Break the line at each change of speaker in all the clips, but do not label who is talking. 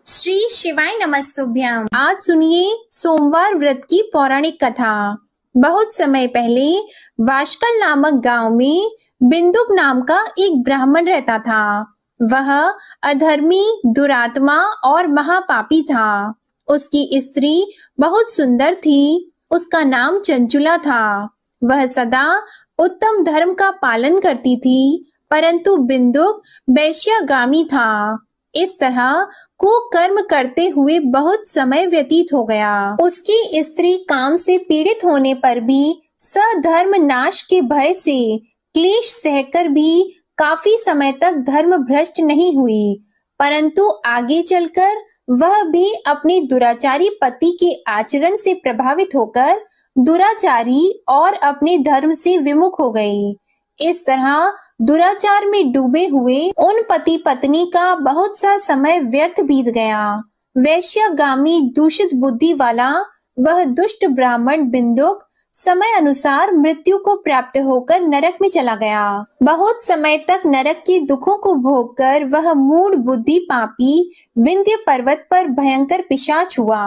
श्री शिवाय नमस्तुभ्यम।
आज सुनिए सोमवार व्रत की पौराणिक कथा। बहुत समय पहले वाशकल नामक गांव में बिंदुक नाम का एक ब्राह्मण रहता था। वह अधर्मी, दुरात्मा और महापापी था। उसकी स्त्री बहुत सुंदर थी। उसका नाम चंचुला था। वह सदा उत्तम धर्म का पालन करती थी, परंतु बिंदुक वैश्यागामी था। इस तरह कुकर्म करते हुए बहुत समय व्यतीत हो गया। उसकी स्त्री काम से पीड़ित होने पर भी सधर्म नाश के भय से क्लेश सहकर भी काफी समय तक धर्म भ्रष्ट नहीं हुई, परंतु आगे चलकर वह भी अपने दुराचारी पति के आचरण से प्रभावित होकर दुराचारी और अपने धर्म से विमुख हो गई। इस तरह दुराचार में डूबे हुए उन पति पत्नी का बहुत सा समय व्यर्थ बीत गया। वैश्यागामी दूषित बुद्धि वाला वह दुष्ट ब्राह्मण बिंदुक समय अनुसार मृत्यु को प्राप्त होकर नरक में चला गया। बहुत समय तक नरक के दुखों को भोगकर वह मूढ़ बुद्धि पापी विंध्य पर्वत पर भयंकर पिशाच हुआ।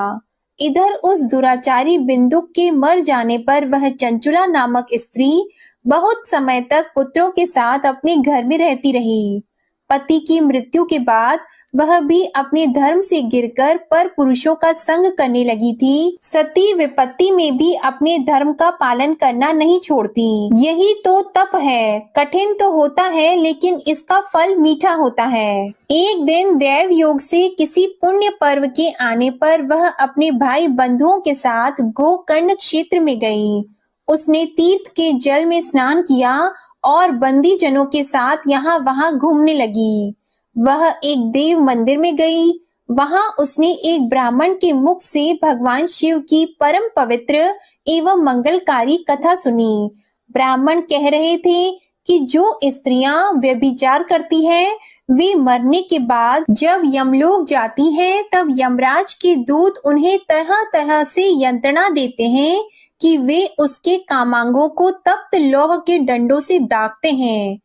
इधर उस दुराचारी बिंदुक के मर जाने पर वह चंचुला नामक स्त्री बहुत समय तक पुत्रों के साथ अपने घर में रहती रही। पति की मृत्यु के बाद वह भी अपने धर्म से गिरकर पर पुरुषों का संग करने लगी थी। सती विपत्ति में भी अपने धर्म का पालन करना नहीं छोड़ती। यही तो तप है। कठिन तो होता है, लेकिन इसका फल मीठा होता है। एक दिन दैव योग से किसी पुण्य पर्व के आने पर वह अपने भाई बंधुओं के साथ गोकर्ण क्षेत्र में गई। उसने तीर्थ के जल में स्नान किया और बंदी जनों के साथ यहाँ वहाँ घूमने लगी। वह एक देव मंदिर में गई। वहाँ उसने एक ब्राह्मण के मुख से भगवान शिव की परम पवित्र एवं मंगलकारी कथा सुनी। ब्राह्मण कह रहे थे कि जो स्त्रियां व्यभिचार करती हैं, वे मरने के बाद जब यमलोक जाती हैं, तब यमराज के दूत उन्हें तरह तरह से यंत्रणा देते हैं कि वे उसके कामांगों को तप्त लौह के डंडों से दागते हैं।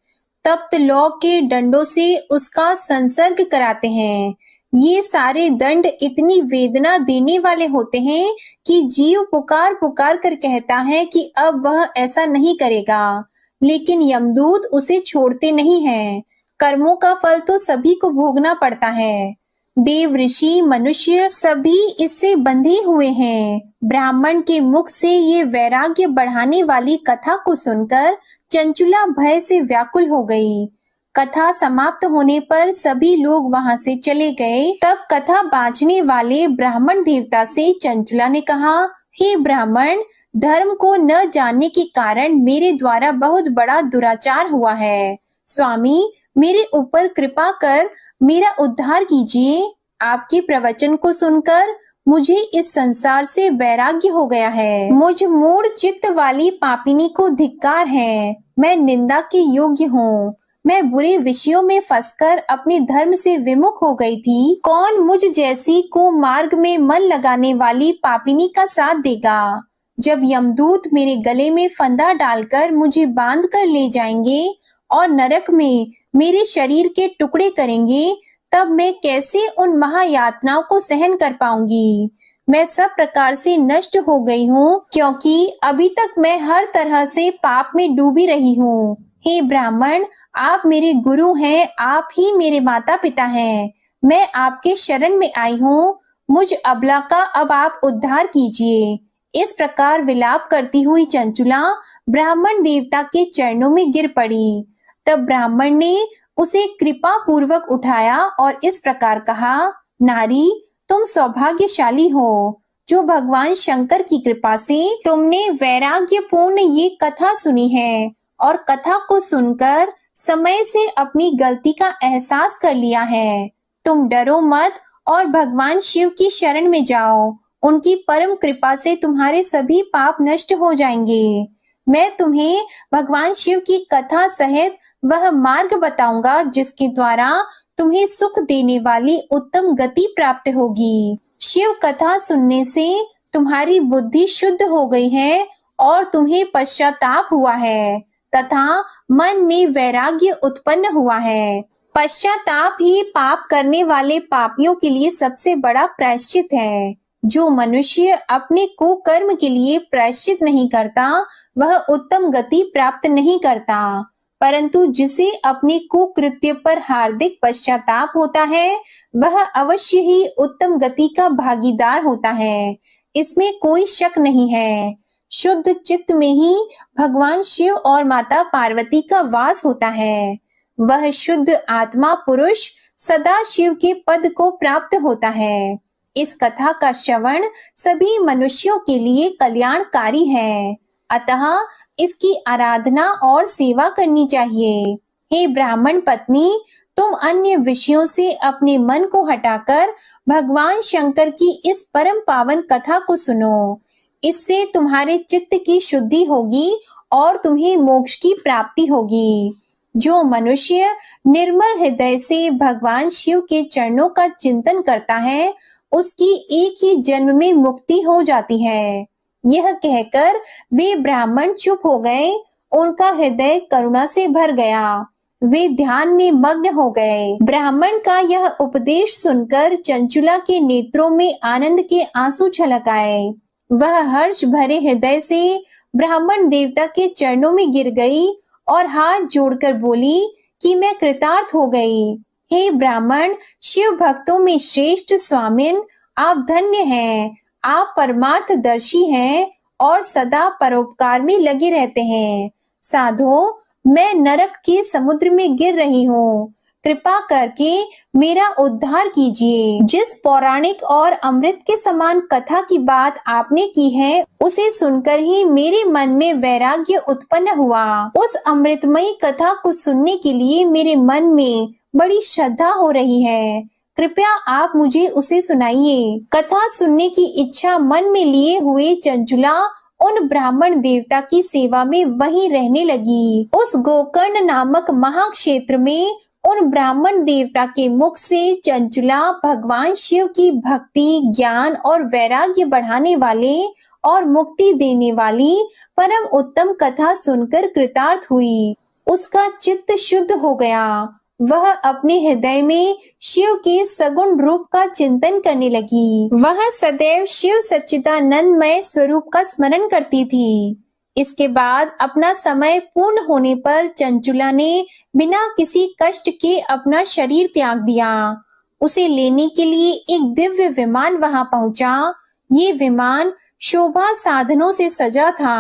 तप्त लौह के डंडों से उसका संसर्ग कराते हैं। ये सारे दंड इतनी वेदना देने वाले होते हैं कि जीव पुकार पुकार कर कहता है कि अब वह ऐसा नहीं करेगा, लेकिन यमदूत उसे छोड़ते नहीं हैं। कर्मों का फल तो सभी को भोगना पड़ता है। देव, ऋषि, मनुष्य सभी इससे बंधे हुए हैं। ब्राह्मण के मुख से ये वैराग्य बढ़ाने वाली कथा को सुनकर चंचुला भय से व्याकुल हो गई। कथा समाप्त होने पर सभी लोग वहां से चले गए। तब कथा बांचने वाले ब्राह्मण देवता से चंचुला ने कहा, हे ब्राह्मण, धर्म को न जानने के कारण मेरे द्वारा बहुत बड़ा दुराचार हुआ है। स्वामी, मेरे ऊपर कृपा कर मेरा उद्धार कीजिए। आपके प्रवचन को सुनकर मुझे इस संसार से वैराग्य हो गया है। मुझ मूढ़ चित्त वाली पापिनी को धिक्कार है। मैं निंदा के योग्य हूँ। मैं बुरे विषयों में फंसकर अपने धर्म से विमुख हो गई थी। कौन मुझ जैसी को मार्ग में मन लगाने वाली पापिनी का साथ देगा? जब यमदूत मेरे गले में फंदा डालकर मुझे बांध कर ले जाएंगे और नरक में मेरे शरीर के टुकड़े करेंगे, तब मैं कैसे उन महायातनाओं को सहन कर पाऊंगी? मैं सब प्रकार से नष्ट हो गई हूँ, क्योंकि अभी तक मैं हर तरह से पाप में डूबी रही हूँ। हे ब्राह्मण, आप मेरे गुरु हैं, आप ही मेरे माता पिता हैं। मैं आपके शरण में आई हूँ। मुझ अबला का अब आप उद्धार कीजिए। इस प्रकार विलाप करती हुई चंचुला ब्राह्मण देवता के चरणों में गिर पड़ी। तब ब्राह्मण ने उसे कृपा पूर्वक उठाया और इस प्रकार कहा, नारी, तुम सौभाग्यशाली हो, जो भगवान शंकर की कृपा से तुमने वैराग्यपूर्ण ये कथा सुनी है और कथा को सुनकर समय से अपनी गलती का एहसास कर लिया है। तुम डरो मत और भगवान शिव की शरण में जाओ। उनकी परम कृपा से तुम्हारे सभी पाप नष्ट हो जाएंगे। मैं तुम्हें भगवान शिव की कथा सहित वह मार्ग बताऊंगा जिसके द्वारा तुम्हें सुख देने वाली उत्तम गति प्राप्त होगी। शिव कथा सुनने से तुम्हारी बुद्धि शुद्ध हो गई है और तुम्हें पश्चाताप हुआ है तथा मन में वैराग्य उत्पन्न हुआ है। पश्चाताप ही पाप करने वाले पापियों के लिए सबसे बड़ा प्रायश्चित है। जो मनुष्य अपने कुकर्म के लिए प्रायश्चित नहीं करता, वह उत्तम गति प्राप्त नहीं करता, परंतु जिसे अपने कुकृत्य पर हार्दिक पश्चाताप होता है, वह अवश्य ही उत्तम गति का भागीदार होता है। इसमें कोई शक नहीं है। शुद्ध चित्त में ही भगवान शिव और माता पार्वती का वास होता है। वह शुद्ध आत्मा पुरुष सदा शिव के पद को प्राप्त होता है। इस कथा का श्रवण सभी मनुष्यों के लिए कल्याणकारी है, अतः इसकी आराधना और सेवा करनी चाहिए। हे ब्राह्मण पत्नी, तुम अन्य विषयों से अपने मन को हटाकर भगवान शंकर की इस परम पावन कथा को सुनो। इससे तुम्हारे चित्त की शुद्धि होगी और तुम्हें मोक्ष की प्राप्ति होगी। जो मनुष्य निर्मल हृदय से भगवान शिव के चरणों का चिंतन करता है, उसकी एक ही जन्म में मुक्ति हो जाती है। यह कहकर वे ब्राह्मण चुप हो गए। उनका हृदय करुणा से भर गया। वे ध्यान में मग्न हो गए। ब्राह्मण का यह उपदेश सुनकर चंचुला के नेत्रों में आनंद के आंसू छलक आए। वह हर्ष भरे हृदय से ब्राह्मण देवता के चरणों में गिर गई और हाथ जोड़कर बोली कि मैं कृतार्थ हो गई। हे ब्राह्मण, शिव भक्तों में श्रेष्ठ स्वामिन, आप धन्य हैं। आप परमार्थदर्शी हैं और सदा परोपकार में लगे रहते हैं। साधो, मैं नरक के समुद्र में गिर रही हूँ। कृपा करके मेरा उद्धार कीजिए। जिस पौराणिक और अमृत के समान कथा की बात आपने की है, उसे सुनकर ही मेरे मन में वैराग्य उत्पन्न हुआ। उस अमृतमयी कथा को सुनने के लिए मेरे मन में बड़ी श्रद्धा हो रही है। कृपया आप मुझे उसे सुनाइए। कथा सुनने की इच्छा मन में लिए हुए चंचुला उन ब्राह्मण देवता की सेवा में वहीं रहने लगी। उस गोकर्ण नामक महाक्षेत्र में उन ब्राह्मण देवता के मुख से चंचुला भगवान शिव की भक्ति, ज्ञान और वैराग्य बढ़ाने वाले और मुक्ति देने वाली परम उत्तम कथा सुनकर कृतार्थ हुई। उसका चित्त शुद्ध हो गया। वह अपने हृदय में शिव के सगुण रूप का चिंतन करने लगी। वह सदैव शिव सच्चिदानंदमय स्वरूप का स्मरण करती थी। इसके बाद अपना समय पूर्ण होने पर चंचुला ने बिना किसी कष्ट के अपना शरीर त्याग दिया। उसे लेने के लिए एक दिव्य विमान वहां पहुंचा। ये विमान शोभा साधनों से सजा था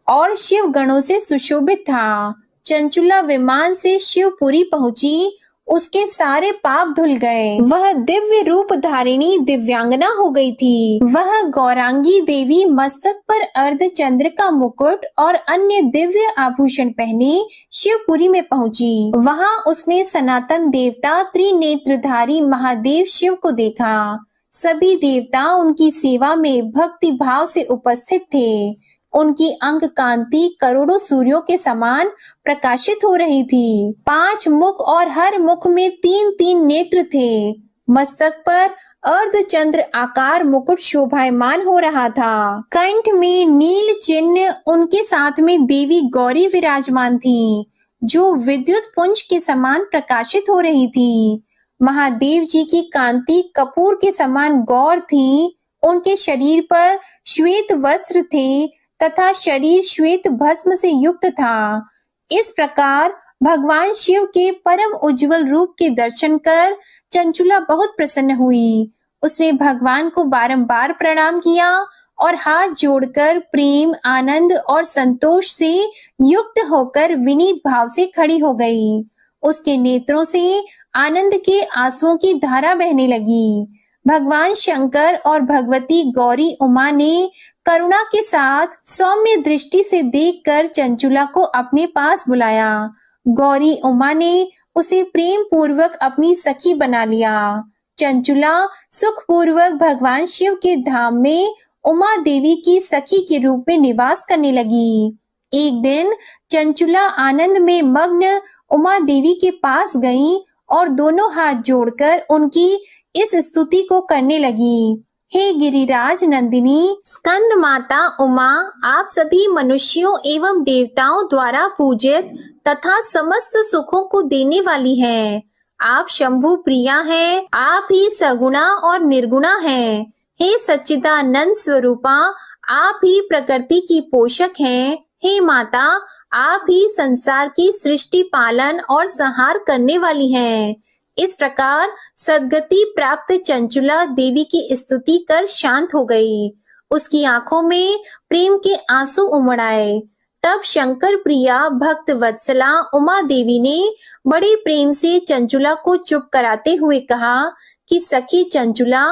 और शिव गणों से सुशोभित था। चंचुला विमान से शिवपुरी पहुंची। उसके सारे पाप धुल गए। वह दिव्य रूप धारिणी दिव्यांगना हो गई थी। वह गौरांगी देवी मस्तक पर अर्धचंद्र का मुकुट और अन्य दिव्य आभूषण पहने शिवपुरी में पहुंची। वहां उसने सनातन देवता त्रिनेत्रधारी महादेव शिव को देखा। सभी देवता उनकी सेवा में भक्ति भाव से उपस्थित थे। उनकी अंग कांति करोड़ों सूर्यों के समान प्रकाशित हो रही थी। 5 मुख और हर मुख में 3-3 नेत्र थे। मस्तक पर अर्धचंद्र आकार मुकुट शोभायमान हो रहा था। कंठ में नील चिन्ह, उनके साथ में देवी गौरी विराजमान थी, जो विद्युत पुंज के समान प्रकाशित हो रही थी। महादेव जी की कांति कपूर के समान गौर थी। उनके शरीर पर श्वेत वस्त्र थे तथा शरीर श्वेत भस्म से युक्त था। इस प्रकार भगवान शिव के परम उज्जवल रूप के दर्शन कर चंचुला बहुत प्रसन्न हुई। उसने भगवान को बारंबार प्रणाम किया और हाथ जोड़कर प्रेम, आनंद और संतोष से युक्त होकर विनीत भाव से खड़ी हो गई। उसके नेत्रों से आनंद के आंसुओं की धारा बहने लगी। भगवान शंकर और भगवती गौरी उमा ने करुणा के साथ सौम्य दृष्टि से देखकर चंचुला को अपने पास बुलाया। गौरी उमा ने उसे प्रेम पूर्वक अपनी सखी बना लिया। चंचुला सुख पूर्वक भगवान शिव के धाम में उमा देवी की सखी के रूप में निवास करने लगी। एक दिन चंचुला आनंद में मग्न उमा देवी के पास गई और दोनों हाथ जोड़कर उनकी इस स्तुति को करने लगी। हे गिरिराज नंदिनी, स्कंद माता उमा, आप सभी मनुष्यों एवं देवताओं द्वारा पूजित तथा समस्त सुखों को देने वाली हैं। आप शंभु प्रिया हैं, आप ही सगुणा और निर्गुणा हैं। हे सच्चिदानंद स्वरूपा, आप ही प्रकृति की पोषक हैं। हे माता, आप ही संसार की सृष्टि पालन और संहार करने वाली हैं। इस प्रकार सद्गति प्राप्त चंचुला देवी की स्तुति कर शांत हो गई। उसकी आंखों में प्रेम के आंसू उमड़ आए। तब शंकर प्रिया भक्त वत्सला उमा देवी ने बड़े प्रेम से चंचुला को चुप कराते हुए कहा कि सखी चंचुला,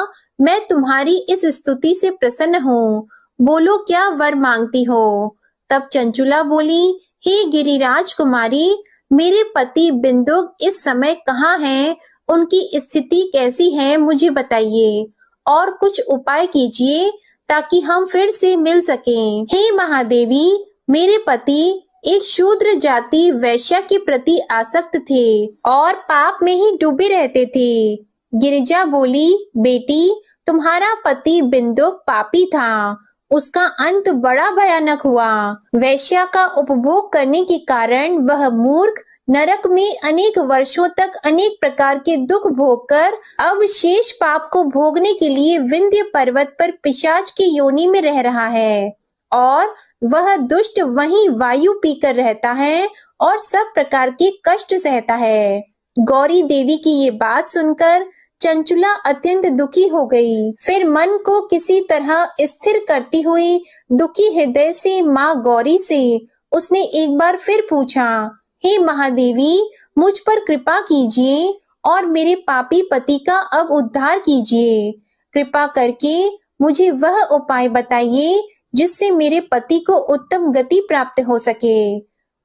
मैं तुम्हारी इस स्तुति से प्रसन्न हूँ। बोलो, क्या वर मांगती हो? तब चंचुला बोली, हे गिरिराज कुमारी, मेरे पति बिंदुक इस समय कहाँ हैं? उनकी स्थिति कैसी है, मुझे बताइए और कुछ उपाय कीजिए ताकि हम फिर से मिल सकें। हे महादेवी, मेरे पति एक शूद्र जाति वैश्या के प्रति आसक्त थे और पाप में ही डूबे रहते थे। गिरिजा बोली, बेटी, तुम्हारा पति बिंदुक पापी था। उसका अंत बड़ा भयानक हुआ। वैश्या का उपभोग करने के कारण वह मूर्ख नरक में अनेक वर्षों तक अनेक प्रकार के दुख भोगकर अब शेष पाप को भोगने के लिए विंध्य पर्वत पर पिशाच की योनि में रह रहा है और वह दुष्ट वहीं वायु पीकर रहता है और सब प्रकार के कष्ट सहता है। गौरी देवी की ये बात सुनकर चंचुला अत्यंत दुखी हो गई। फिर मन को किसी तरह स्थिर करती हुई दुखी हृदय से माँ गौरी से उसने एक बार फिर पूछा, हे महादेवी, मुझ पर कृपा कीजिए और मेरे पापी पति का अब उद्धार कीजिए। कृपा करके मुझे वह उपाय बताइए जिससे मेरे पति को उत्तम गति प्राप्त हो सके।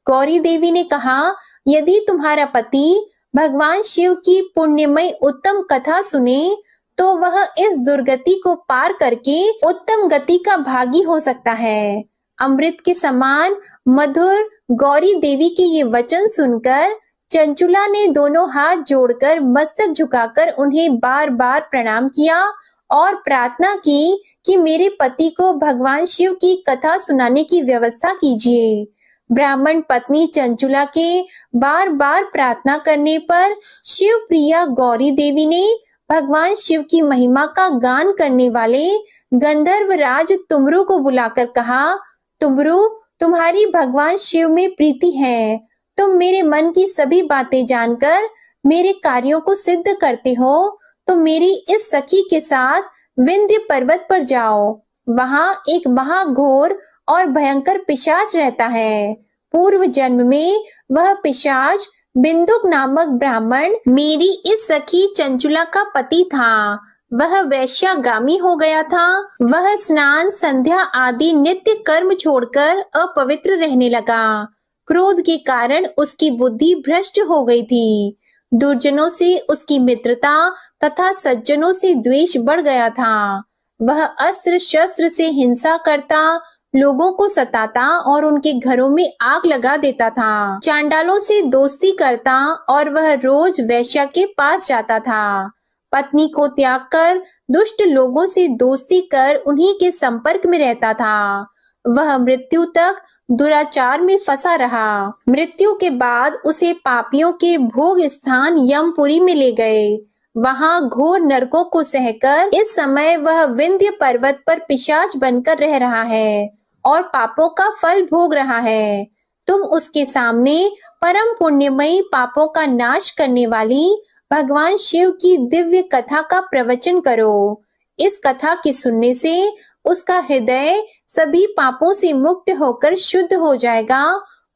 गौरी देवी ने कहा, यदि तुम्हारा पति भगवान शिव की पुण्यमय उत्तम कथा सुने तो वह इस दुर्गति को पार करके उत्तम गति का भागी हो सकता है। अमृत के समान मधुर गौरी देवी के ये वचन सुनकर चंचुला ने दोनों हाथ जोड़कर मस्तक झुकाकर उन्हें बार बार प्रणाम किया और प्रार्थना की कि मेरे पति को भगवान शिव की कथा सुनाने की व्यवस्था कीजिए। ब्राह्मण पत्नी चंचुला के बार बार प्रार्थना करने पर शिव प्रिया गौरी देवी ने भगवान शिव की महिमा का गान करने वाले गंधर्व राज तुमरू को बुलाकर कहा, तुमरू, तुम्हारी भगवान शिव में प्रीति है। तुम मेरे मन की सभी बातें जानकर मेरे कार्यों को सिद्ध करते हो तो मेरी इस सखी के साथ विंध्य पर्वत पर जाओ। वहां एक महाघोर और भयंकर पिशाच रहता है। पूर्व जन्म में वह पिशाच बिंदुक नामक ब्राह्मण मेरी इस सखी चंचुला का पति था। वह वैश्यागामी हो गया था। वह स्नान संध्या आदि नित्य कर्म छोड़कर अपवित्र रहने लगा। क्रोध के कारण उसकी बुद्धि भ्रष्ट हो गई थी। दुर्जनों से उसकी मित्रता तथा सज्जनों से द्वेष बढ़ गया था। वह अस्त्र शस्त्र से हिंसा करता, लोगों को सताता और उनके घरों में आग लगा देता था। चांडालों से दोस्ती करता और वह रोज वैश्या के पास जाता था। पत्नी को त्याग कर दुष्ट लोगों से दोस्ती कर उन्हीं के संपर्क में रहता था। वह मृत्यु तक दुराचार में फंसा रहा। मृत्यु के बाद उसे पापियों के भोग स्थान यमपुरी में ले गए। वहां घोर नरकों को सहकर इस समय वह विंध्य पर्वत पर पिशाच बनकर रह रहा है और पापों का फल भोग रहा है। तुम उसके सामने परम पुण्यमयी पापों का नाश करने वाली भगवान शिव की दिव्य कथा का प्रवचन करो। इस कथा के सुनने से उसका हृदय सभी पापों से मुक्त होकर शुद्ध हो जाएगा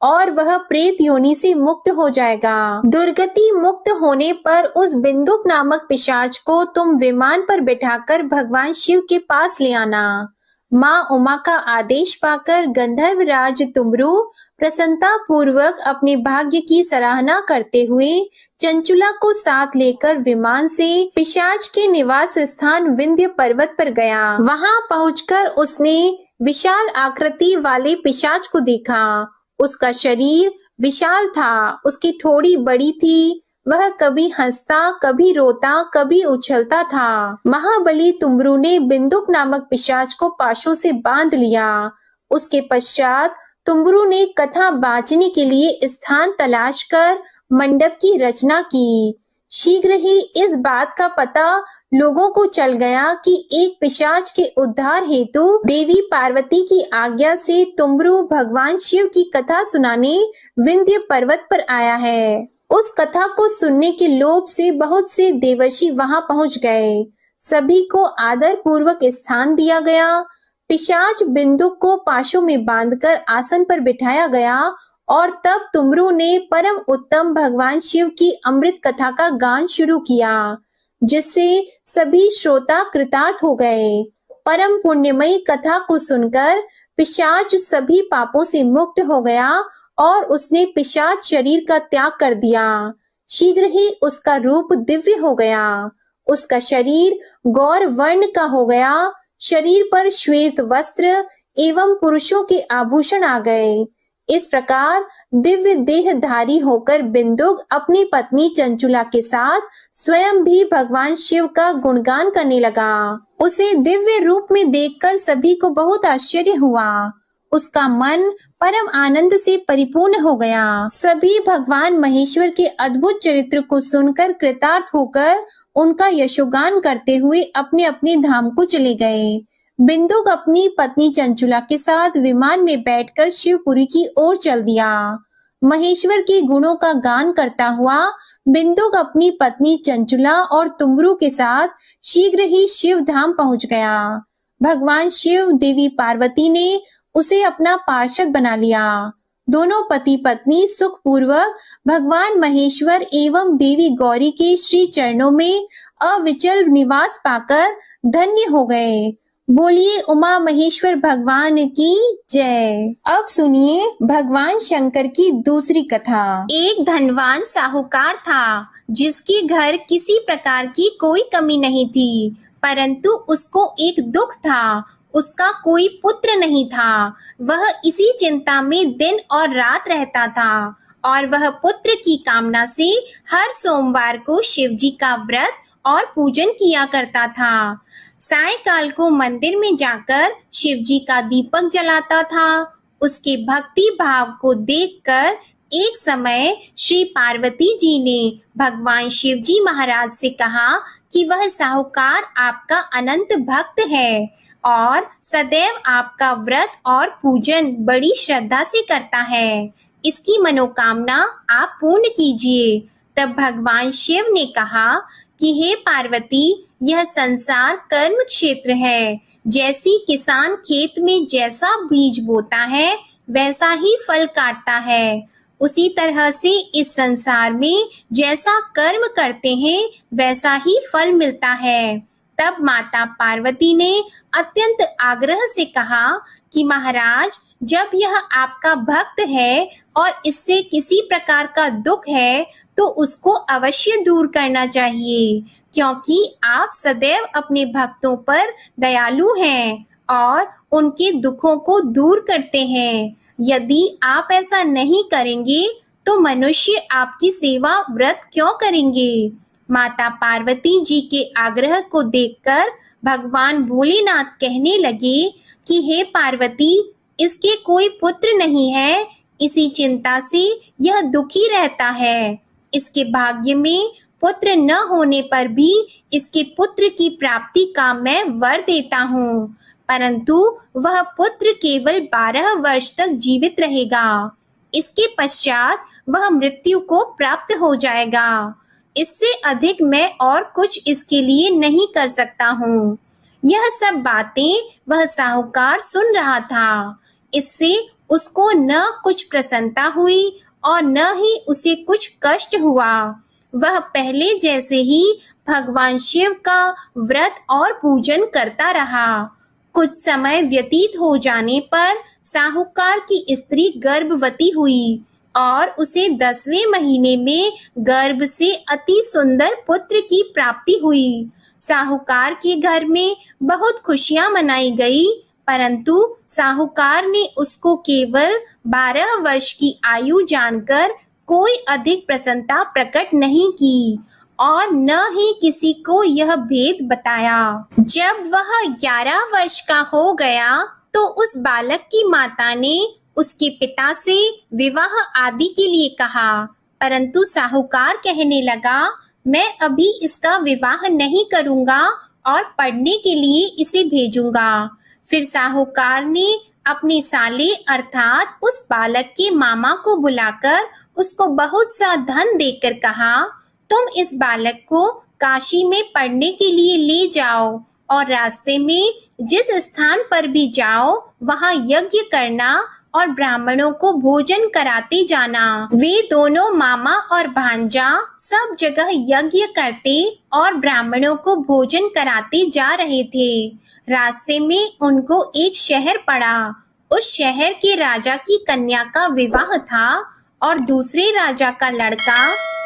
और वह प्रेत योनि से मुक्त हो जाएगा। दुर्गति मुक्त होने पर उस बिंदुक नामक पिशाच को तुम विमान पर बिठाकर भगवान शिव के पास ले आना। माँ उमा का आदेश पाकर गंधर्व राज तुमरू प्रसन्नता पूर्वक अपने भाग्य की सराहना करते हुए चंचुला को साथ लेकर विमान से पिशाच के निवास स्थान विंध्य पर्वत पर गया। वहां पहुंचकर उसने विशाल आकृति वाले पिशाच को देखा। उसका शरीर विशाल था, उसकी ठोड़ी बड़ी थी। वह कभी हंसता, कभी रोता, कभी उछलता था। महाबली तुमरू ने बिंदुक नामक पिशाच को पाशों से बांध लिया। उसके पश्चात तुमरू ने कथा बांचने के लिए स्थान तलाश कर मंडप की रचना की। शीघ्र ही इस बात का पता लोगों को चल गया कि एक पिशाच के उद्धार हेतु देवी पार्वती की आज्ञा से तुमरू भगवान शिव की कथा सुनाने विंध्य पर्वत पर आया है। उस कथा को सुनने के लोभ से बहुत से देवर्षि वहां पहुंच गए। सभी को आदर पूर्वक स्थान दिया गया। पिशाच बिंदुक को पाशों में बांधकर आसन पर बिठाया गया और तब तुमरू ने परम उत्तम भगवान शिव की अमृत कथा का गान शुरू किया, जिससे सभी श्रोता कृतार्थ हो गए। परम पुण्यमयी कथा को सुनकर पिशाच सभी पापों से मुक्त हो गया और उसने पिशाच शरीर का त्याग कर दिया। शीघ्र ही उसका रूप दिव्य हो गया। उसका शरीर गौर वर्ण का हो गया। शरीर पर श्वेत वस्त्र एवं पुरुषों के आभूषण आ गए। इस प्रकार दिव्य देहधारी होकर बिंदुक अपनी पत्नी चंचुला के साथ स्वयं भी भगवान शिव का गुणगान करने लगा। उसे दिव्य रूप में देखकर सभी को बहुत आश्चर्य हुआ। उसका मन परम आनंद से परिपूर्ण हो गया। सभी भगवान महेश्वर के अद्भुत चरित्र को सुनकर कृतार्थ होकर उनका यशोगान करते हुए अपने अपने धाम को चले गए। बिंदुक अपनी पत्नी चंचुला के साथ विमान में बैठकर शिवपुरी की ओर चल दिया। महेश्वर के गुणों का गान करता हुआ बिंदुक अपनी पत्नी चंचुला और तुमरू के साथ शीघ्र ही शिव धाम पहुंच गया। भगवान शिव देवी पार्वती ने उसे अपना पार्षद बना लिया। दोनों पति पत्नी सुखपूर्वक भगवान महेश्वर एवं देवी गौरी के श्री चरणों में अविचल निवास पाकर धन्य हो गए। बोलिए उमा महेश्वर भगवान की जय। अब सुनिए भगवान शंकर की दूसरी कथा।
एक धनवान साहूकार था, जिसके घर किसी प्रकार की कोई कमी नहीं थी, परंतु उसको एक दुख था। उसका कोई पुत्र नहीं था। वह इसी चिंता में दिन और रात रहता था और वह पुत्र की कामना से हर सोमवार को शिवजी का व्रत और पूजन किया करता था। सायंकाल को मंदिर में जाकर शिवजी का दीपक जलाता था। उसके भक्ति भाव को देखकर एक समय श्री पार्वती जी ने भगवान शिवजी महाराज से कहा कि वह साहूकार आपका अनंत भक्त है और सदैव आपका व्रत और पूजन बड़ी श्रद्धा से करता है। इसकी मनोकामना आप पूर्ण कीजिए। तब भगवान शिव ने कहा कि हे पार्वती, यह संसार कर्म क्षेत्र है। जैसी किसान खेत में जैसा बीज बोता है वैसा ही फल काटता है, उसी तरह से इस संसार में जैसा कर्म करते हैं वैसा ही फल मिलता है। तब माता पार्वती ने अत्यंत आग्रह से कहा कि महाराज, जब यह आपका भक्त है और इससे किसी प्रकार का दुख है तो उसको अवश्य दूर करना चाहिए, क्योंकि आप सदैव अपने भक्तों पर दयालु हैं और उनके दुखों को दूर करते हैं। यदि आप ऐसा नहीं करेंगे तो मनुष्य आपकी सेवा व्रत क्यों करेंगे? माता पार्वती जी के आग्रह को देखकर भगवान भोलेनाथ कहने लगे कि हे पार्वती, इसके कोई पुत्र नहीं है, इसी चिंता से यह दुखी रहता है। इसके भाग्य में पुत्र न होने पर भी इसके पुत्र की प्राप्ति का मैं वर देता हूँ, परंतु वह पुत्र केवल 12 वर्ष तक जीवित रहेगा। इसके पश्चात वह मृत्यु को प्राप्त हो जाएगा। इससे अधिक मैं और कुछ इसके लिए नहीं कर सकता हूँ। यह सब बातें वह साहूकार सुन रहा था। इससे उसको न कुछ प्रसन्नता हुई और न ही उसे कुछ कष्ट हुआ। वह पहले जैसे ही भगवान शिव का व्रत और पूजन करता रहा। कुछ समय व्यतीत हो जाने पर साहूकार की स्त्री गर्भवती हुई और उसे 10वें महीने में गर्भ से अति सुंदर पुत्र की प्राप्ति हुई। साहूकार के घर में बहुत खुशियां मनाई गई, परंतु साहूकार ने उसको केवल 12 वर्ष की आयु जानकर कोई अधिक प्रसन्नता प्रकट नहीं की और न ही किसी को यह भेद बताया। जब वह 11 वर्ष का हो गया तो उस बालक की माता ने उसके पिता से विवाह आदि के लिए कहा, परंतु साहूकार कहने लगा, मैं अभी इसका विवाह नहीं करूंगा और पढ़ने के लिए इसे भेजूंगा। फिर साहूकार ने अपने साले अर्थात उस बालक के मामा को बुलाकर उसको बहुत सा धन देकर कहा, तुम इस बालक को काशी में पढ़ने के लिए ले जाओ और रास्ते में जिस स्थान पर भी जाओ वहां यज्ञ करना और ब्राह्मणों को भोजन कराते जाना। वे दोनों मामा और भांजा सब जगह यज्ञ करते और ब्राह्मणों को भोजन कराते जा रहे थे। रास्ते में उनको एक शहर पड़ा। उस शहर के राजा की कन्या का विवाह था और दूसरे राजा का लड़का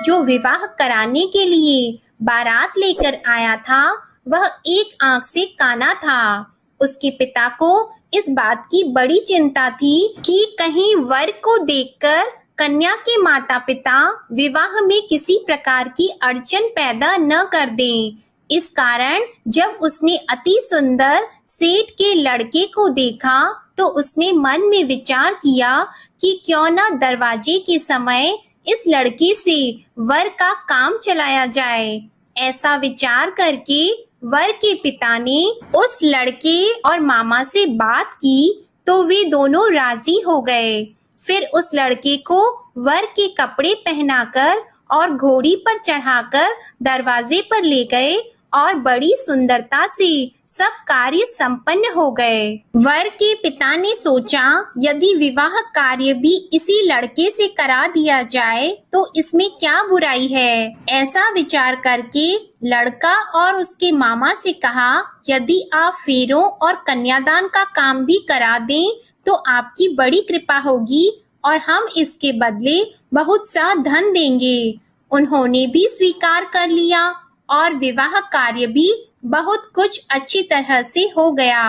जो विवाह कराने के लिए बारात लेकर आया था, वह एक आंख से काना था। उसके पिता को इस बात की बड़ी चिंता थी कि कहीं वर को देखकर कन्या के माता पिता विवाह में किसी प्रकार की अड़चन पैदा न कर दें। इस कारण जब उसने अति सुंदर सेठ के लड़के को देखा तो उसने मन में विचार किया कि क्यों न दरवाजे के समय इस लड़के से वर का काम चलाया जाए। ऐसा विचार करके वर के पिता ने उस लड़के और मामा से बात की तो वे दोनों राजी हो गए। फिर उस लड़के को वर के कपड़े पहनाकर और घोड़ी पर चढ़ाकर दरवाजे पर ले गए और बड़ी सुंदरता से सब कार्य संपन्न हो गए। वर के पिता ने सोचा यदि विवाह कार्य भी इसी लड़के से करा दिया जाए तो इसमें क्या बुराई है। ऐसा विचार करके लड़का और उसके मामा से कहा, यदि आप फेरों और कन्यादान का काम भी करा दें तो आपकी बड़ी कृपा होगी और हम इसके बदले बहुत सा धन देंगे। उन्होंने भी स्वीकार कर लिया और विवाह कार्य भी बहुत कुछ अच्छी तरह से हो गया।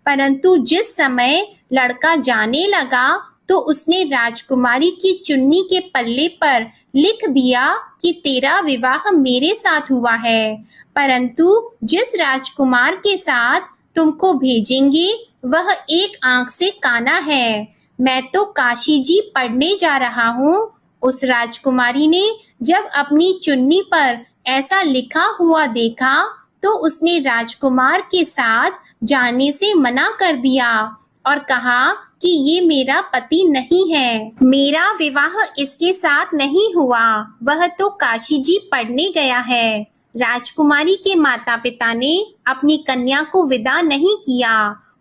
परंतु जिस समय लड़का जाने लगा तो उसने राजकुमारी की चुन्नी के पल्ले पर लिख दिया कि तेरा विवाह मेरे साथ हुआ है, परंतु जिस राजकुमार के साथ तुमको भेजेंगे वह एक आंख से काना है। मैं तो काशी जी पढ़ने जा रहा हूँ। उस राजकुमारी ने जब अपनी चुन्नी पर ऐसा लिखा हुआ देखा तो उसने राजकुमार के साथ जाने से मना कर दिया और कहा कि ये मेरा पति नहीं है, मेरा विवाह इसके साथ नहीं हुआ, वह तो काशी जी पढ़ने गया है। राजकुमारी के माता पिता ने अपनी कन्या को विदा नहीं किया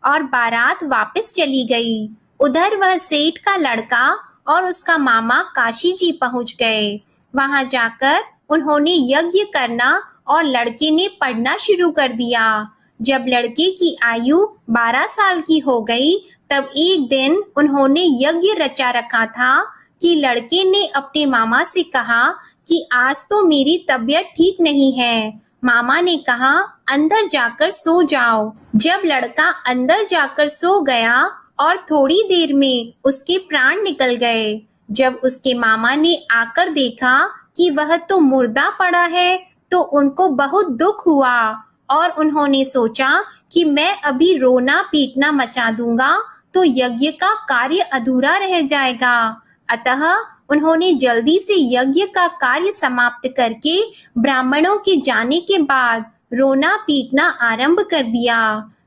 और बारात वापस चली गई। उधर वह सेठ का लड़का और उसका मामा काशी जी पहुंच गए। वहां जाकर उन्होंने यज्ञ करना और लड़के ने पढ़ना शुरू कर दिया। जब लड़के की आयु 12 साल की हो गई तब एक दिन उन्होंने यज्ञ रचा रखा था कि लड़के ने अपने मामा से कहा कि आज तो मेरी तबीयत ठीक नहीं है। मामा ने कहा अंदर जाकर सो जाओ। जब लड़का अंदर जाकर सो गया और थोड़ी देर में उसके प्राण निकल गए। जब उसके मामा ने आकर देखा कि वह तो मुर्दा पड़ा है तो उनको बहुत दुख हुआ और उन्होंने सोचा कि मैं अभी रोना पीटना मचा दूंगा तो यज्ञ का कार्य अधूरा रह जाएगा। अतः उन्होंने जल्दी से यज्ञ का कार्य समाप्त करके ब्राह्मणों के जाने के बाद रोना पीटना आरंभ कर दिया।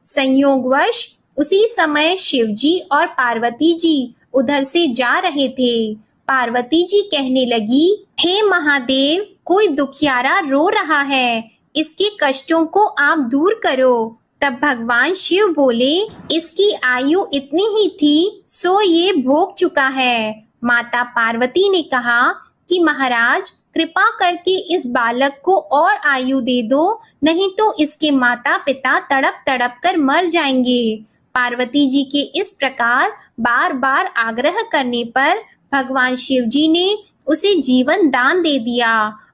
संयोगवश उसी समय शिवजी और पार्वती जी उधर से जा रहे थे। पार्वती जी कहने लगी, हे महादेव, कोई दुखियारा रो रहा है, इसके कष्टों को आप दूर करो। तब भगवान शिव बोले, इसकी आयु इतनी ही थी सो ये भोग चुका है। माता पार्वती ने कहा कि महाराज कृपा करके इस बालक को और आयु दे दो, नहीं तो इसके माता पिता तड़प तड़प कर मर जाएंगे। पार्वती जी के इस प्रकार बार बार आग्रह करने पर भगवान शिव जी ने उसे जीवन दान दे दिया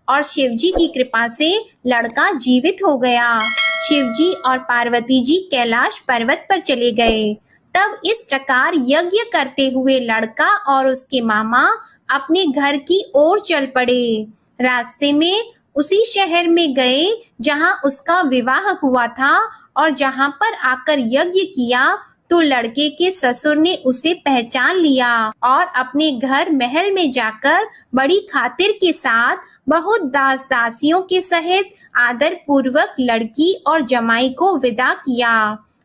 और शिव जी की कृपा से लड़का जीवित हो गया। शिव जी और पार्वती जी कैलाश पर्वत पर चले गए। तब इस प्रकार यज्ञ करते हुए लड़का और उसके मामा अपने घर की ओर चल पड़े। रास्ते में उसी शहर में गए जहां उसका विवाह हुआ था और जहां पर आकर यज्ञ किया तो लड़के के ससुर ने उसे पहचान लिया और अपने घर महल में जाकर बड़ी खातिर के साथ बहुत दास दासियों के सहित आदर पूर्वक लड़की और जमाई को विदा किया।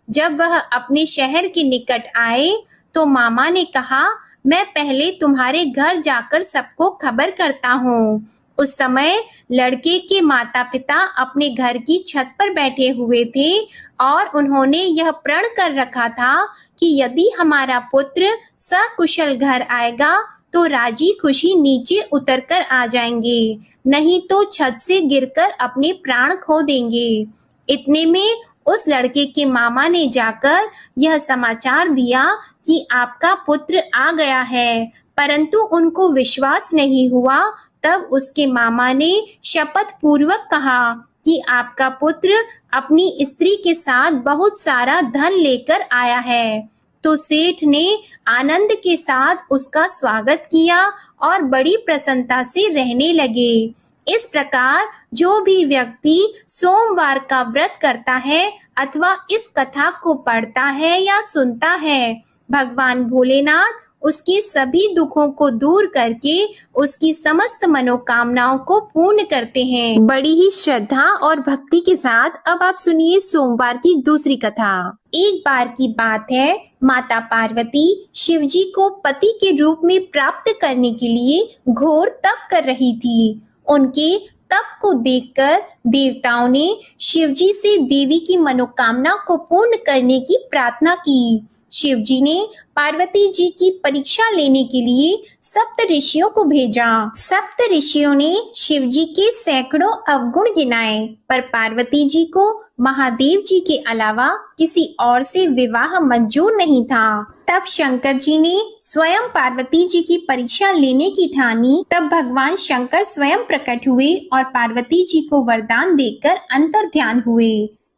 जब वह अपने शहर के निकट आए तो मामा ने कहा, मैं पहले तुम्हारे घर जाकर सबको खबर करता हूँ। उस समय लड़के के माता पिता अपने घर की छत पर बैठे हुए थे और उन्होंने यह प्रण कर रखा था कि यदि हमारा पुत्र सकुशल घर आएगा तो राजी खुशी नीचे उतरकर आ जाएंगे, नहीं तो छत से गिरकर अपने प्राण खो देंगे। इतने में उस लड़के के मामा ने जाकर यह समाचार दिया कि आपका पुत्र आ गया है, परंतु उनको विश्वास नहीं हुआ। तब उसके मामा ने शपथ पूर्वक कहा कि आपका पुत्र अपनी स्त्री के साथ बहुत सारा धन लेकर आया है। तो सेठ ने आनंद के साथ उसका स्वागत किया और बड़ी प्रसन्नता से रहने लगे। इस प्रकार जो भी व्यक्ति सोमवार का व्रत करता है अथवा इस कथा को पढ़ता है या सुनता है, भगवान भोलेनाथ उसके सभी दुखों को दूर करके उसकी समस्त मनोकामनाओं को पूर्ण करते हैं।
बड़ी ही श्रद्धा और भक्ति के साथ अब आप सुनिए सोमवार की दूसरी कथा।
एक बार की बात है, माता पार्वती शिवजी को पति के रूप में प्राप्त करने के लिए घोर तप कर रही थी। उनके तप को देखकर देवताओं ने शिवजी से देवी की मनोकामना को पूर्ण करने की प्रार्थना की। शिवजी ने पार्वती जी की परीक्षा लेने के लिए सप्त ऋषियों को भेजा। सप्त ऋषियों ने शिवजी के सैकड़ों अवगुण गिनाए, पर पार्वती जी को महादेव जी के अलावा किसी और से विवाह मंजूर नहीं था। तब शंकर जी ने स्वयं पार्वती जी की परीक्षा लेने की ठानी। तब भगवान शंकर स्वयं प्रकट हुए और पार्वती जी को वरदान देकर अंतर ध्यान हुए।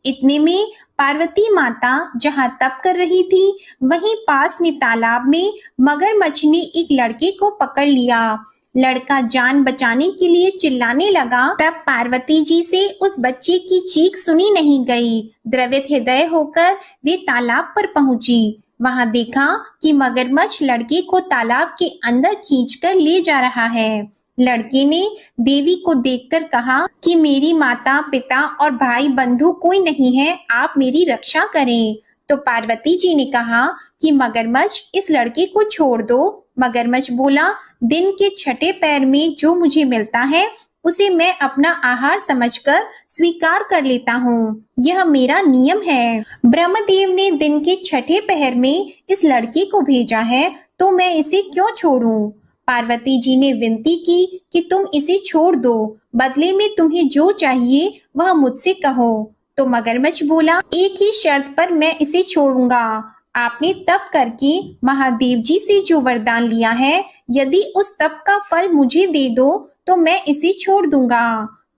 इतने में पार्वती माता जहाँ तप कर रही थी, वहीं पास में तालाब में मगरमच्छ ने एक लड़के को पकड़ लिया। लड़का जान बचाने के लिए चिल्लाने लगा। तब पार्वती जी से उस बच्चे की चीख सुनी नहीं गई। द्रवित हृदय होकर वे तालाब पर पहुंची। वहां देखा कि मगरमच्छ लड़के को तालाब के अंदर खींचकर ले जा रहा है। लड़के ने देवी को देखकर कहा कि मेरी माता पिता और भाई बंधु कोई नहीं है, आप मेरी रक्षा करें। तो पार्वती जी ने कहा कि मगरमच्छ इस लड़के को छोड़ दो। मगरमच्छ बोला, दिन के छठे पैर में जो मुझे मिलता है उसे मैं अपना आहार समझकर स्वीकार कर लेता हूँ, यह मेरा नियम है। ब्रह्मदेव ने दिन के छठे पहर में इस लड़के को भेजा है, तो मैं इसे क्यों छोड़ूं? पार्वती जी ने विनती की कि तुम इसे छोड़ दो, बदले में तुम्हें जो चाहिए वह मुझसे कहो। तो मगरमच्छ बोला, एक ही शर्त पर मैं इसे छोड़ूंगा। आपने तप करके महादेव जी से जो वरदान लिया है, यदि उस तप का फल मुझे दे दो तो मैं इसे छोड़ दूंगा।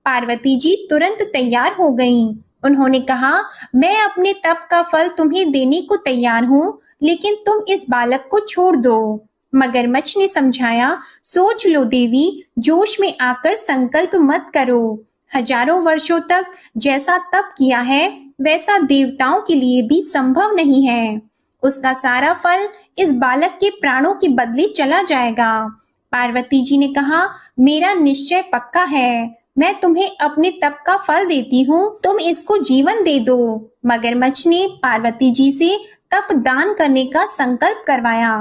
पार्वती जी तुरंत तैयार हो गईं। उन्होंने कहा, मैं अपने तप का फल तुम्हें देने को तैयार हूँ, लेकिन तुम इस बालक को छोड़ दो। मगरमच्छ ने समझाया, सोच लो देवी, जोश में आकर संकल्प मत करो। हजारों वर्षों तक जैसा तप किया है वैसा देवताओं के लिए भी संभव नहीं है। उसका सारा फल इस बालक के प्राणों के बदले चला जाएगा। पार्वती जी ने कहा, मेरा निश्चय पक्का है, मैं तुम्हें अपने तप का फल देती हूँ, तुम इसको जीवन दे दो। मगरमच्छ ने पार्वती जी से तप दान करने का संकल्प करवाया।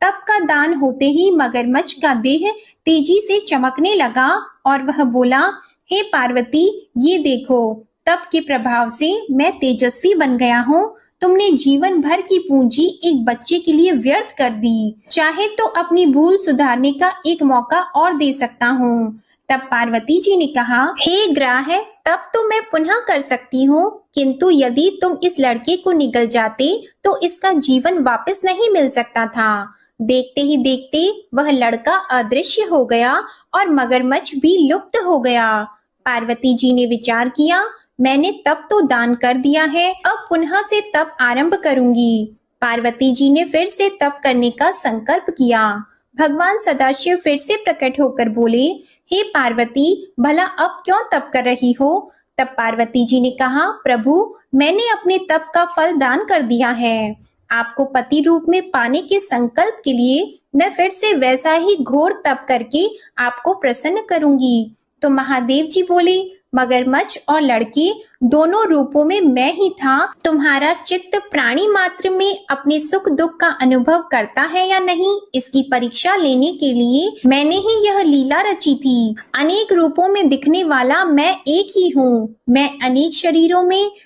तप का दान होते ही मगरमच्छ का देह तेजी से चमकने लगा और वह बोला, हे पार्वती, ये देखो, तप के प्रभाव से मैं तेजस्वी बन गया हूँ। तुमने जीवन भर की पूंजी एक बच्चे के लिए व्यर्थ कर दी। चाहे तो अपनी भूल सुधारने का एक मौका और दे सकता हूँ। तब पार्वती जी ने कहा, हे ग्राह, तब तो मैं पुनः कर सकती हूँ, किंतु यदि तुम इस लड़के को निगल जाते तो इसका जीवन वापस नहीं मिल सकता था। देखते ही देखते वह लड़का अदृश्य हो गया और मगरमच्छ भी लुप्त हो गया। पार्वती जी ने विचार किया, मैंने तप तो दान कर दिया है, अब पुनः से तप आरंभ करूंगी। पार्वती जी ने फिर से तप करने का संकल्प किया। भगवान सदाशिव फिर से प्रकट होकर बोले, हे पार्वती, भला अब क्यों तप कर रही हो? तब पार्वती जी ने कहा, प्रभु, मैंने अपने तप का फल दान कर दिया है। आपको पति रूप में पाने के संकल्प के लिए मैं फिर से वैसा ही घोर तप करके आपको प्रसन्न करूंगी। तो महादेव जी बोले, मगरमच्छ और लड़के दोनों रूपों में मैं ही था। तुम्हारा चित्त प्राणी मात्र में अपने सुख दुख का अनुभव करता है या नहीं, इसकी परीक्षा लेने के लिए मैंने ही यह लीला रची थी। अनेक रूपों में दिखने वाला मैं एक ही हूँ। मैं अनेक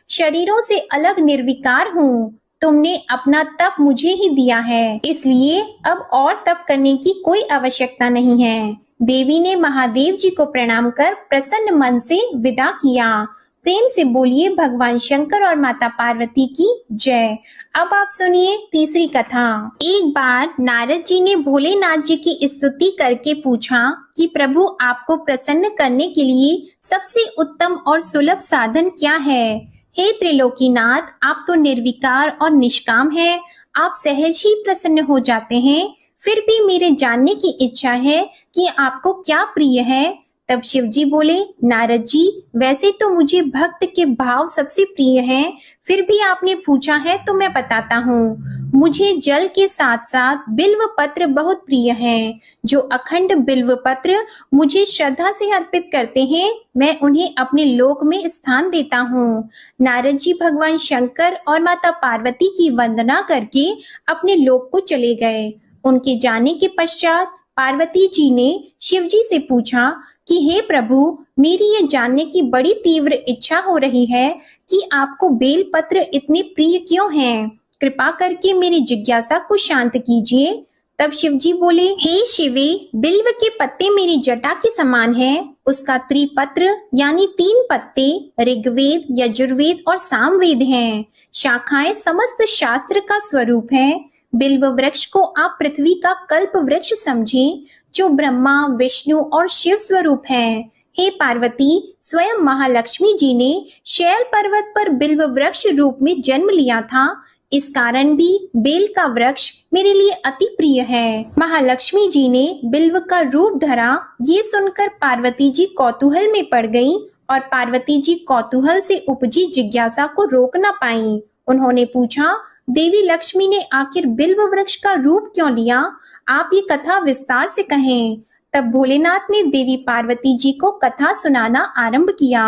शरीरों से अलग निर्विकार हूँ। तुमने अपना तप मुझे ही दिया है, इसलिए अब और तप करने की कोई आवश्यकता नहीं है। देवी ने महादेव जी को प्रणाम कर प्रसन्न मन से विदा किया। प्रेम से बोलिए भगवान शंकर और माता पार्वती की जय। अब आप सुनिए तीसरी कथा। एक बार नारद जी ने भोलेनाथ जी की स्तुति करके पूछा कि प्रभु, आपको प्रसन्न करने के लिए सबसे उत्तम और सुलभ साधन क्या है? हे त्रिलोकीनाथ, आप तो निर्विकार और निष्काम हैं। आप सहज ही प्रसन्न हो जाते हैं। फिर भी मेरे जानने की इच्छा है कि आपको क्या प्रिय है। तब शिव जी बोले, नारद जी, वैसे तो मुझे भक्त के भाव सबसे प्रिय हैं, फिर भी आपने पूछा है तो मैं बताता हूँ। मुझे जल के साथ साथ बिल्व पत्र बहुत प्रिय हैं। जो अखंड बिल्व पत्र मुझे श्रद्धा से अर्पित करते हैं, मैं उन्हें अपने लोक में स्थान देता हूँ। नारद जी भगवान शंकर और माता पार्वती की वंदना करके अपने लोक को चले गए। उनके जाने के पश्चात पार्वती जी ने शिव जी से पूछा कि हे प्रभु, मेरी ये जानने की बड़ी तीव्र इच्छा हो रही है कि आपको बेल पत्र इतने प्रिय क्यों हैं? कृपा करके मेरी जिज्ञासा को शांत कीजिए। तब शिव जी बोले, हे शिवे, बिल्व के पत्ते मेरी जटा के समान हैं। उसका त्रिपत्र यानी 3 पत्ते ऋग्वेद, यजुर्वेद और सामवेद हैं। शाखाएं समस्त शास्त्र का स्वरूप है। बिल्व वृक्ष को आप पृथ्वी का कल्प वृक्ष समझें, जो ब्रह्मा, विष्णु और शिव स्वरूप है। हे पार्वती, स्वयं महालक्ष्मी जी ने शैल पर्वत पर बिल्व वृक्ष रूप में जन्म लिया था। इस कारण भी बेल का वृक्ष मेरे लिए अति प्रिय है। महालक्ष्मी जी ने बिल्व का रूप धरा। ये सुनकर पार्वती जी कौतूहल में पड़ गईं और पार्वती जी कौतूहल से उपजी जिज्ञासा को रोक न पाईं। उन्होंने पूछा, देवी लक्ष्मी ने आखिर बिल्व वृक्ष का रूप क्यों लिया? आप ये कथा विस्तार से कहें। तब भोलेनाथ ने देवी पार्वती जी को कथा सुनाना आरंभ किया।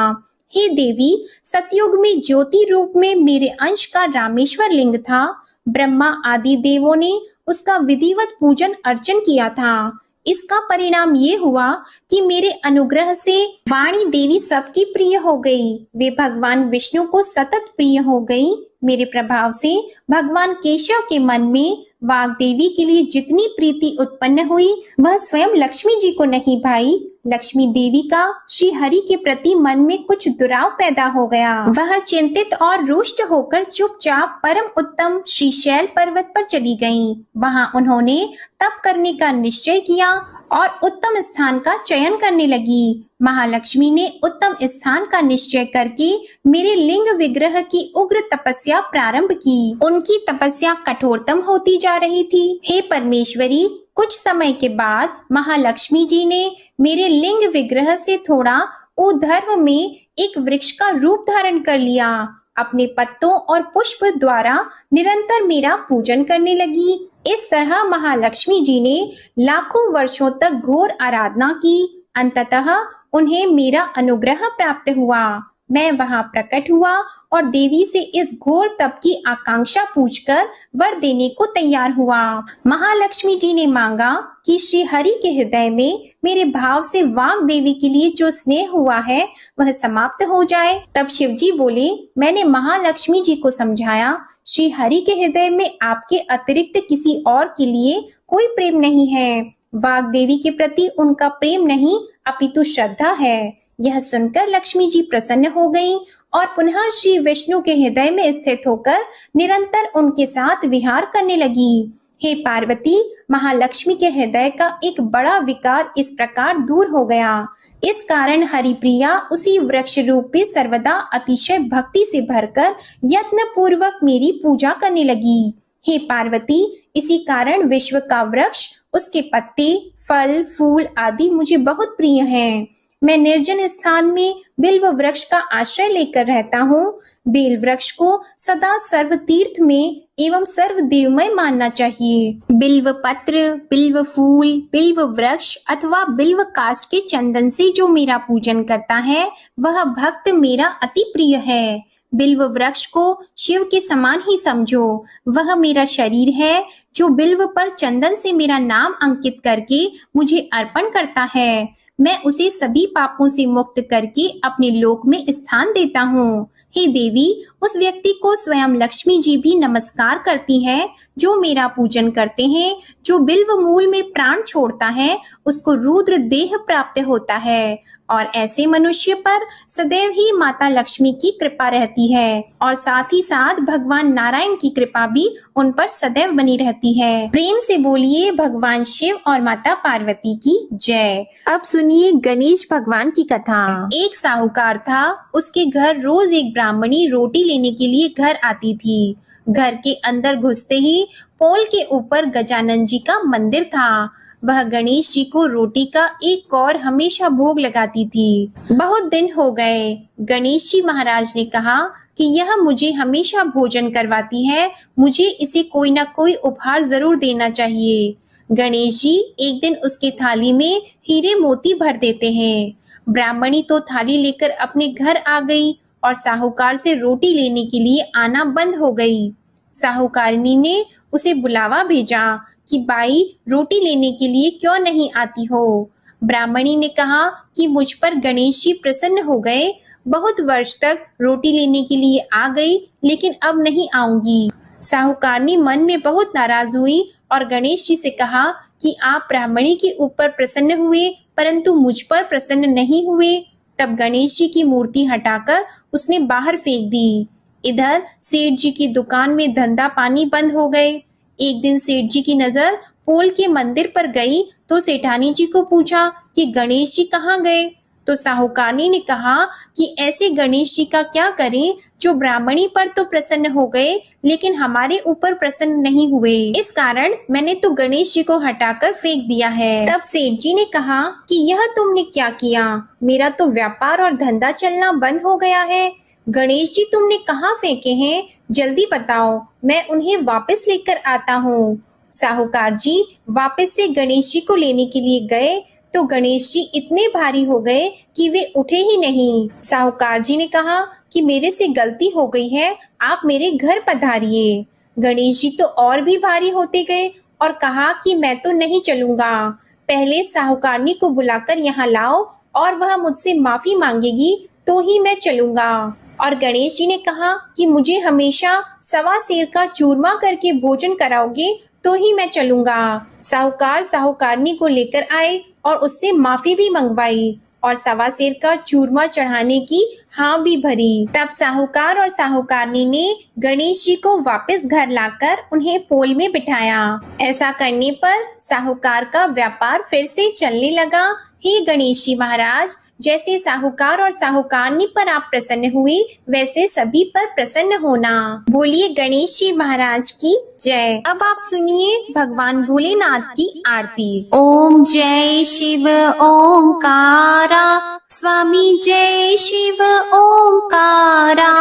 हे देवी, सतयुग में ज्योति रूप में मेरे अंश का रामेश्वर लिंग था। ब्रह्मा आदि देवों ने उसका विधिवत पूजन अर्चन किया था। इसका परिणाम ये हुआ कि मेरे अनुग्रह से वाणी देवी सबकी प्रिय हो गई। वे भगवान विष्णु को सतत प्रिय हो गई। मेरे प्रभाव से भगवान केशव के मन में वाग देवी के लिए जितनी प्रीति उत्पन्न हुई, वह स्वयं लक्ष्मी जी को नहीं भाई। लक्ष्मी देवी का श्री हरि के प्रति मन में कुछ दुराव पैदा हो गया। वह चिंतित और रुष्ट होकर चुपचाप परम उत्तम श्री शैल पर्वत पर चली गईं। वहां उन्होंने तप करने का निश्चय किया और उत्तम स्थान का चयन करने लगी। महालक्ष्मी ने उत्तम स्थान का निश्चय करके मेरे लिंग विग्रह की उग्र तपस्या प्रारंभ की। उनकी तपस्या कठोरतम होती जा रही थी। हे परमेश्वरी, कुछ समय के बाद महालक्ष्मी जी ने मेरे लिंग विग्रह से थोड़ा ऊर्ध्व में एक वृक्ष का रूप धारण कर लिया। अपने पत्तों और पुष्प द्वारा निरंतर मेरा पूजन करने लगी। इस तरह महालक्ष्मी जी ने लाखों वर्षों तक घोर आराधना की। अंततः उन्हें मेरा अनुग्रह प्राप्त हुआ। मैं वहां प्रकट हुआ और देवी से इस घोर तप की आकांक्षा पूछकर वर देने को तैयार हुआ। महालक्ष्मी जी ने मांगा कि श्री हरि के हृदय में मेरे भाव से वाग देवी के लिए जो स्नेह हुआ है वह समाप्त हो जाए। तब शिव जी बोले, मैंने महालक्ष्मी जी को समझाया, श्री हरि के हृदय में आपके अतिरिक्त किसी और के लिए कोई प्रेम नहीं है। वाग देवी के प्रति उनका प्रेम नहीं अपितु श्रद्धा है। यह सुनकर लक्ष्मी जी प्रसन्न हो गईं और पुनः श्री विष्णु के हृदय में स्थित होकर निरंतर उनके साथ विहार करने लगी। हे पार्वती, महालक्ष्मी के हृदय का एक बड़ा विकार इस प्रकार दूर हो गया। इस कारण हरिप्रिया उसी वृक्ष रूप में सर्वदा अतिशय भक्ति से भरकर यत्न पूर्वक मेरी पूजा करने लगी। हे पार्वती, इसी कारण विश्व का वृक्ष, उसके पत्ते, फल, फूल आदि मुझे बहुत प्रिय हैं।
मैं निर्जन स्थान में बिल्व वृक्ष का आश्रय लेकर रहता हूँ। बेल वृक्ष को सदा सर्व तीर्थ में एवं सर्व देवमय मानना चाहिए।
बिल्व पत्र, बिल्व फूल, बिल्व वृक्ष अथवा बिल्व काष्ठ के चंदन से जो मेरा पूजन करता है वह भक्त मेरा अति प्रिय है। बिल्व वृक्ष को शिव के समान ही समझो। वह मेरा शरीर है जो बिल्व पर चंदन से मेरा नाम अंकित करके मुझे अर्पण करता है। मैं उसे सभी पापों से मुक्त करके अपने लोक में स्थान देता हूँ। हे देवी, उस व्यक्ति को स्वयं लक्ष्मी जी भी नमस्कार करती है जो मेरा पूजन करते हैं। जो बिल्व मूल में प्राण छोड़ता है उसको रुद्र देह प्राप्त होता है और ऐसे मनुष्य पर सदैव ही माता लक्ष्मी की कृपा रहती है और साथ ही साथ भगवान नारायण की कृपा भी उन पर सदैव बनी रहती है। प्रेम से बोलिए भगवान शिव और माता पार्वती की जय।
अब सुनिए गणेश भगवान की कथा।
एक साहूकार था, उसके घर रोज एक ब्राह्मणी रोटी लेने के लिए घर आती थी। घर के अंदर घुसते ही पोल के ऊपर गजानन जी का मंदिर था। वह गणेश जी को रोटी का एक कौर हमेशा भोग लगाती थी। बहुत दिन हो गए। गणेश जी महाराज ने कहा कि यह मुझे हमेशा भोजन करवाती है, मुझे इसे कोई ना कोई उपहार जरूर देना चाहिए। गणेश जी एक दिन उसके थाली में हीरे मोती भर देते हैं। ब्राह्मणी तो थाली लेकर अपने घर आ गई और साहूकार से रोटी लेने के लिए आना बंद हो गई। साहूकारिनी ने उसे बुलावा भेजा कि बाई, रोटी लेने के लिए क्यों नहीं आती हो। ब्राह्मणी ने कहा कि मुझ पर गणेश जी प्रसन्न हो गए, बहुत वर्ष तक रोटी लेने के लिए आ गई लेकिन अब नहीं आऊंगी। साहूकारनी मन में बहुत नाराज हुई और गणेश जी से कहा कि आप ब्राह्मणी के ऊपर प्रसन्न हुए परंतु मुझ पर प्रसन्न नहीं हुए। तब गणेश जी की मूर्ति हटाकर उसने बाहर फेंक दी। इधर सेठ जी की दुकान में धंधा पानी बंद हो गए। एक दिन सेठ जी की नजर पोल के मंदिर पर गई तो सेठानी जी को पूछा कि गणेश जी कहाँ गए। तो साहूकारनी ने कहा कि ऐसे गणेश जी का क्या करें जो ब्राह्मणी पर तो प्रसन्न हो गए लेकिन हमारे ऊपर प्रसन्न नहीं हुए। इस कारण मैंने तो गणेश जी को हटाकर फेंक दिया है। तब सेठ जी ने कहा कि यह तुमने क्या किया, मेरा तो व्यापार और धंधा चलना बंद हो गया है। गणेश जी तुमने कहाँ फेंके हैं, जल्दी बताओ, मैं उन्हें वापस लेकर आता हूँ। साहूकार जी वापस से गणेश जी को लेने के लिए गए तो गणेश जी इतने भारी हो गए कि वे उठे ही नहीं। साहूकार जी ने कहा कि मेरे से गलती हो गई है, आप मेरे घर पधारिए। गणेश जी तो और भी भारी होते गए और कहा कि मैं तो नहीं चलूंगा, पहले साहूकारनी को बुलाकर यहाँ लाओ और वह मुझसे माफी मांगेगी तो ही मैं चलूंगा। और गणेश जी ने कहा कि मुझे हमेशा सवा सेर का चूरमा करके भोजन कराओगे तो ही मैं चलूंगा। साहूकार साहूकारनी को लेकर आए और उससे माफी भी मंगवाई और सवा सेर का चूरमा चढ़ाने की हाँ भी भरी। तब साहूकार और साहूकारनी ने गणेश जी को वापस घर लाकर उन्हें पोल में बिठाया। ऐसा करने पर साहूकार का व्यापार फिर से चलने लगा। हे गणेश जी महाराज, जैसे साहूकार और साहूकारनी पर आप प्रसन्न हुई वैसे सभी पर प्रसन्न होना। बोलिए गणेश जी महाराज की जय। अब आप सुनिए भगवान भोलेनाथ की आरती।
ओम जय शिव ओंकारा, स्वामी जय शिव ओंकारा।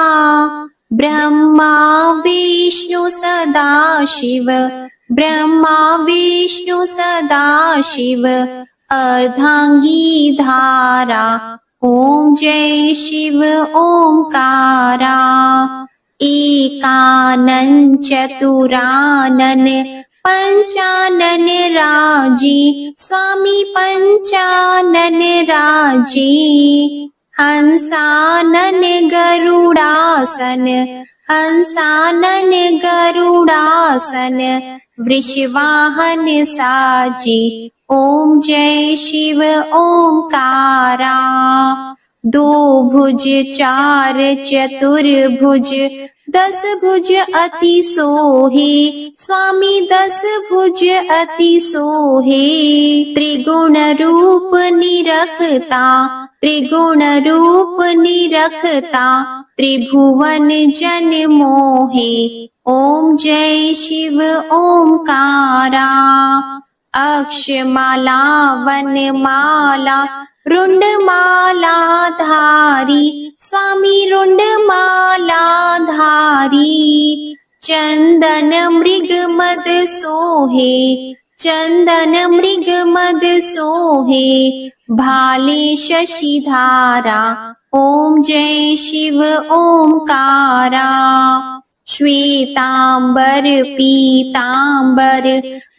ब्रह्मा विष्णु सदा शिव, ब्रह्मा विष्णु सदा शिव, अर्धांगी धारा। ओम जय शिव ओंकारा। एकानन चतुरानन पंचानन राजी, स्वामी पंचानन राजी। हंसानन गरुड़ासन, हंसानन गरुड़ासन, वृषवाहन साजी। ओम जय शिव ओंकारा। दो भुज चार चतुर्भुज, दस भुज अति सोहे, स्वामी दस भुज अति सोहे। त्रिगुण रूप निरखता, त्रिगुण रूप निरखता, त्रिभुवन जन मोहे। ओम जय शिव ओंकारा। अक्षमाला वनमाला
रुंडमालाधारी स्वामी रुंडमालाधारी चंदन मृग मद सोहे चंदन मृग मद सोहे भाले शशिधारा ओम जय शिव ओंकारा श्वेतांबर पीतांबर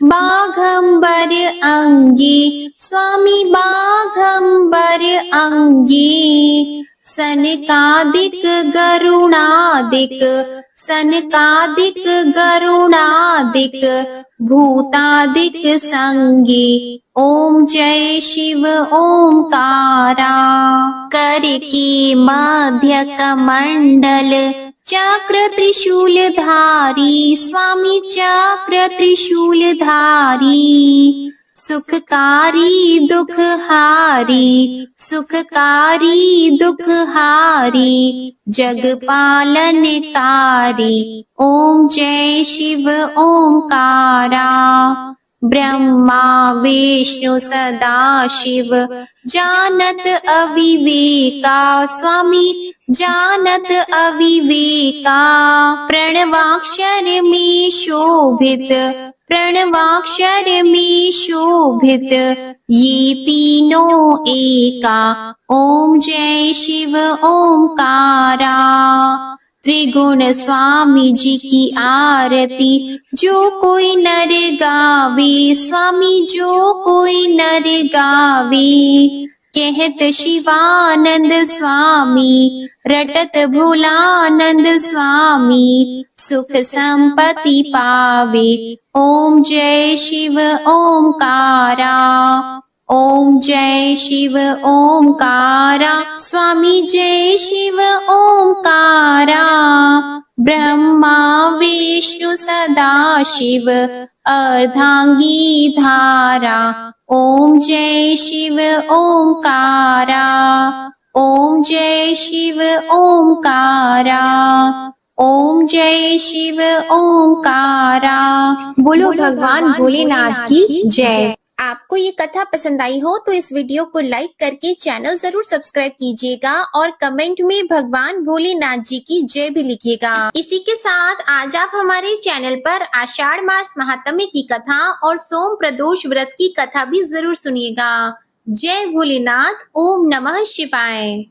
बाघंबर अंगी स्वामी बाघंबर अंगी सनकादिक गरुणादिक सनकादिक गरुणादिक भूतादिक संगी ओम जय शिव ओंकारा कर की मध्य कमंडल चक्र त्रिशूलधारी स्वामी चक्र त्रिशूलधारी सुखकारी दुखहारी सुखकारी दुखहारी जगपालनकारी ओम जय शिव ओंकारा ब्रह्मा विष्णु सदा शिव जानत अविवेका स्वामी जानत अविवेका प्रणवाक्षर में शोभित प्रणवाक्षर में शोभित ये तीनों एका ओम जय शिव ओंकारा त्रिगुण स्वामी जी की आरती जो कोई नर गावे स्वामी जो कोई नर गावे कहत शिवानंद स्वामी रटत भोलानंद स्वामी सुख संपत्ति पावे ओम जय शिव ओंकारा ओम जय शिव ओंकारा स्वामी जय शिव ओंकारा ब्रह्मा विष्णु सदा शिव अर्धांगी धारा ओम जय शिव ओंकारा ओम जय शिव ओंकारा ओम जय शिव ओंकारा।
बोलो भगवान भोलेनाथ की जय।
आपको ये कथा पसंद आई हो तो इस वीडियो को लाइक करके चैनल जरूर सब्सक्राइब कीजिएगा और कमेंट में भगवान भोलेनाथ जी की जय भी लिखिएगा। इसी के साथ आज आप हमारे चैनल पर आषाढ़ मास महात्म्य की कथा और सोम प्रदोष व्रत की कथा भी जरूर सुनिएगा। जय भोलेनाथ। ओम नमः शिवाय।